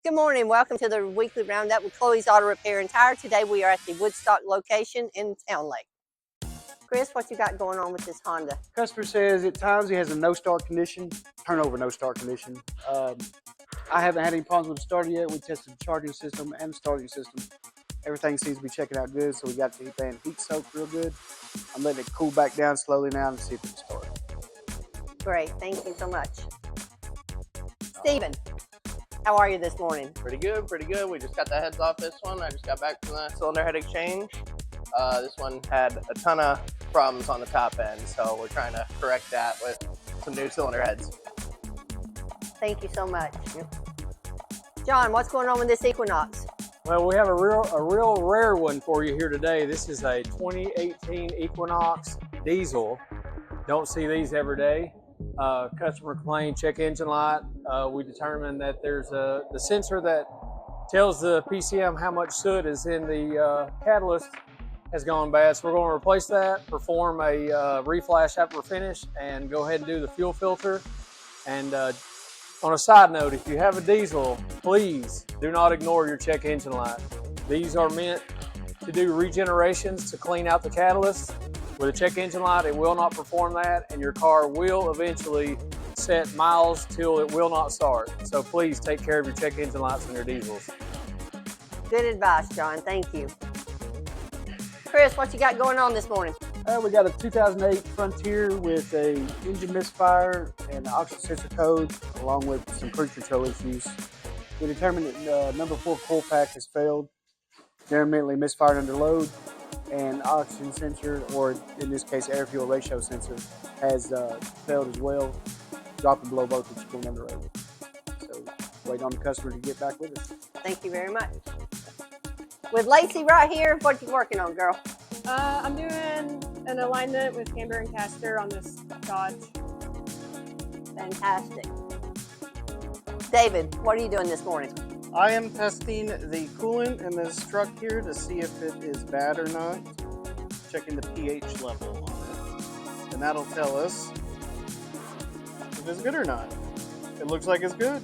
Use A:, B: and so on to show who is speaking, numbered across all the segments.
A: Good morning. Welcome to the weekly roundup with Chloe's Auto Repair and Tire. Today we are at the Woodstock location in Town Lake. Chris, what you got going on with this Honda?
B: Customer says at times he has a no-start condition, turnover no-start condition. I haven't had any problems with the starter yet. We tested the charging system and the starting system. Everything seems to be checking out good, so we got the fan heat soaked real good. I'm letting it cool back down slowly now and see if it'll start.
A: Great. Thank you so much. Stephen, how are you this morning?
C: Pretty good, pretty good. We just got the heads off this one. I just got back from the cylinder head exchange. This one had a ton of problems on the top end, so we're trying to correct that with some new cylinder heads.
A: Thank you so much. John, what's going on with this Equinox?
D: Well, we have a real rare one for you here today. This is a 2018 Equinox Diesel. Don't see these every day. Customer complained check engine light. We determined that there's the sensor that tells the PCM how much soot is in the catalyst has gone bad. So we're going to replace that, perform a reflash after finish, and go ahead and do the fuel filter. And on a side note, if you have a diesel, please do not ignore your check engine light. These are meant to do regenerations to clean out the catalyst. With a check engine light, it will not perform that, and your car will eventually set miles till it will not start. So please take care of your check engine lights on your diesels.
A: Good advice, John. Thank you. Chris, what you got going on this morning?
B: We got a 2008 Frontier with a engine misfire and oxygen sensor code, along with some cruise control issues. We determined that number 4 coil pack has failed, intermittently misfired under load, and oxygen sensor, or in this case air fuel ratio sensor, has failed as well, dropping below voltage going down the road. So waiting on the customer to get back with us.
A: Thank you very much. With Lacey right here, what you working on, girl?
E: I'm doing an alignment with camber and caster on this Dodge.
A: Fantastic. David, what are you doing this morning?
F: I am testing the coolant in this truck here to see if it is bad or not. Checking the pH level on it. And that'll tell us if it's good or not. It looks like it's good.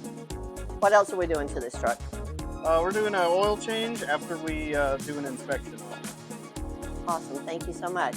A: What else are we doing to this truck?
F: We're doing an oil change after we do an inspection on it.
A: Awesome. Thank you so much.